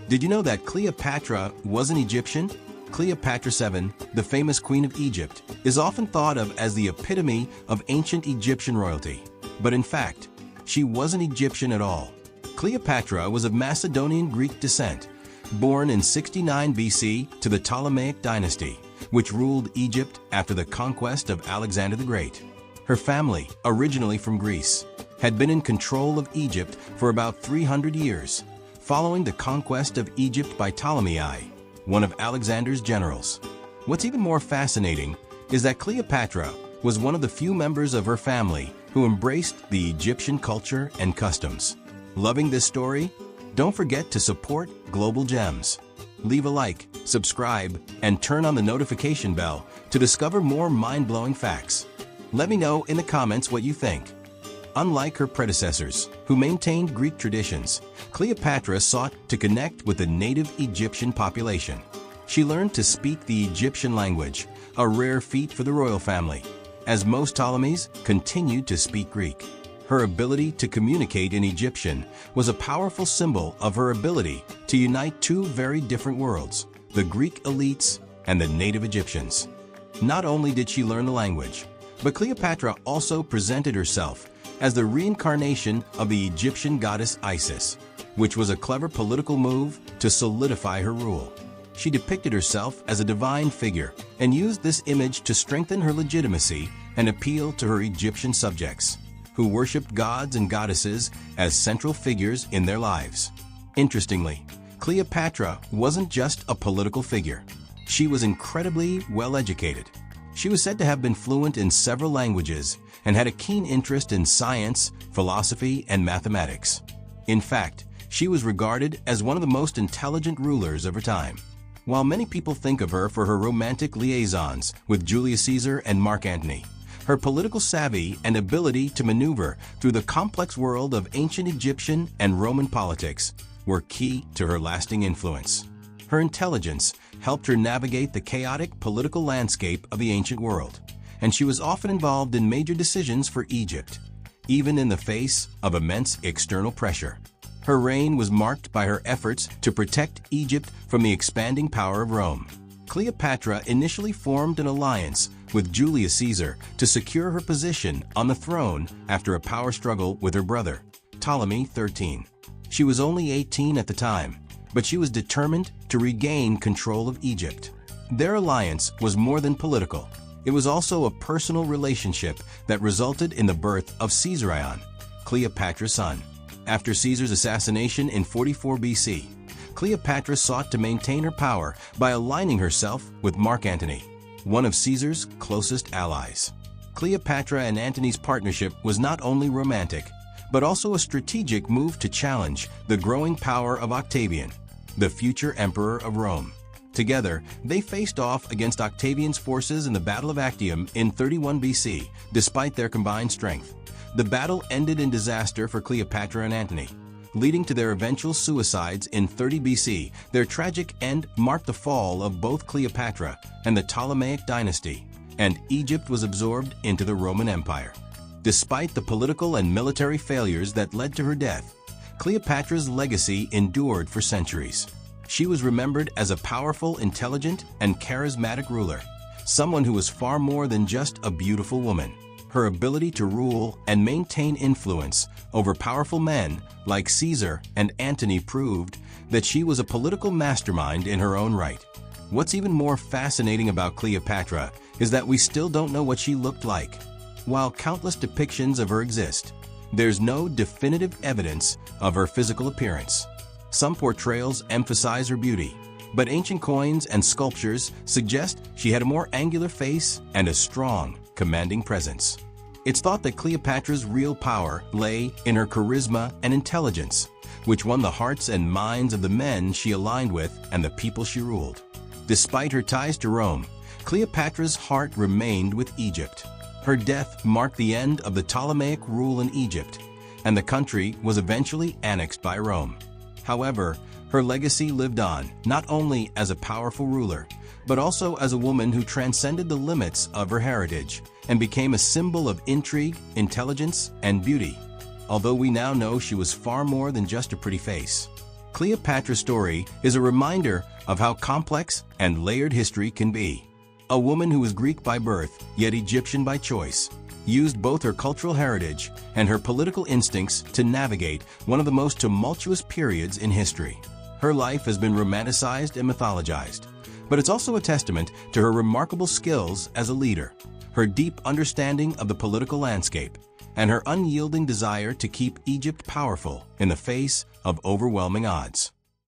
Did you know that Cleopatra was an Egyptian? Cleopatra VII, the famous queen of Egypt, is often thought of as the epitome of ancient Egyptian royalty. But in fact, she wasn't Egyptian at all. Cleopatra was of Macedonian Greek descent, born in 69 BC to the Ptolemaic dynasty, which ruled Egypt after the conquest of Alexander the Great. Her family, originally from Greece, had been in control of Egypt for about 300 years, following the conquest of Egypt by Ptolemy I, one of Alexander's generals. What's even more fascinating is that Cleopatra was one of the few members of her family who embraced the Egyptian culture and customs. Loving this story? Don't forget to support Global Gems. Leave a like, subscribe, and turn on the notification bell to discover more mind-blowing facts. Let me know in the comments what you think. Unlike her predecessors, who maintained Greek traditions, Cleopatra sought to connect with the native Egyptian population. She learned to speak the Egyptian language, a rare feat for the royal family, as most Ptolemies continued to speak Greek. Her ability to communicate in Egyptian was a powerful symbol of her ability to unite two very different worlds, the Greek elites and the native Egyptians. Not only did she learn the language, but Cleopatra also presented herself as the reincarnation of the Egyptian goddess Isis, which was a clever political move to solidify her rule. She depicted herself as a divine figure and used this image to strengthen her legitimacy and appeal to her Egyptian subjects, who worshipped gods and goddesses as central figures in their lives. Interestingly, Cleopatra wasn't just a political figure. She was incredibly well-educated. She was said to have been fluent in several languages and had a keen interest in science, philosophy, and mathematics. In fact, she was regarded as one of the most intelligent rulers of her time. While many people think of her for her romantic liaisons with Julius Caesar and Mark Antony, her political savvy and ability to maneuver through the complex world of ancient Egyptian and Roman politics were key to her lasting influence. Her intelligence helped her navigate the chaotic political landscape of the ancient world, and she was often involved in major decisions for Egypt, even in the face of immense external pressure. Her reign was marked by her efforts to protect Egypt from the expanding power of Rome. Cleopatra initially formed an alliance with Julius Caesar to secure her position on the throne after a power struggle with her brother, Ptolemy XIII. She was only 18 at the time, but she was determined to regain control of Egypt. Their alliance was more than political. It was also a personal relationship that resulted in the birth of Caesarion, Cleopatra's son. After Caesar's assassination in 44 BC, Cleopatra sought to maintain her power by aligning herself with Mark Antony, one of Caesar's closest allies. Cleopatra and Antony's partnership was not only romantic, but also a strategic move to challenge the growing power of Octavian, the future emperor of Rome. Together, they faced off against Octavian's forces in the Battle of Actium in 31 BC, despite their combined strength. The battle ended in disaster for Cleopatra and Antony, leading to their eventual suicides in 30 BC. Their tragic end marked the fall of both Cleopatra and the Ptolemaic dynasty, and Egypt was absorbed into the Roman Empire. Despite the political and military failures that led to her death, Cleopatra's legacy endured for centuries. She was remembered as a powerful, intelligent, and charismatic ruler, someone who was far more than just a beautiful woman. Her ability to rule and maintain influence over powerful men like Caesar and Antony proved that she was a political mastermind in her own right. What's even more fascinating about Cleopatra is that we still don't know what she looked like. While countless depictions of her exist, there's no definitive evidence of her physical appearance. Some portrayals emphasize her beauty, but ancient coins and sculptures suggest she had a more angular face and a strong, commanding presence. It's thought that Cleopatra's real power lay in her charisma and intelligence, which won the hearts and minds of the men she aligned with and the people she ruled. Despite her ties to Rome, Cleopatra's heart remained with Egypt. Her death marked the end of the Ptolemaic rule in Egypt, and the country was eventually annexed by Rome. However, her legacy lived on, not only as a powerful ruler, but also as a woman who transcended the limits of her heritage and became a symbol of intrigue, intelligence, and beauty. Although we now know she was far more than just a pretty face, Cleopatra's story is a reminder of how complex and layered history can be. A woman who was Greek by birth, yet Egyptian by choice, used both her cultural heritage and her political instincts to navigate one of the most tumultuous periods in history. Her life has been romanticized and mythologized, but it's also a testament to her remarkable skills as a leader, her deep understanding of the political landscape, and her unyielding desire to keep Egypt powerful in the face of overwhelming odds.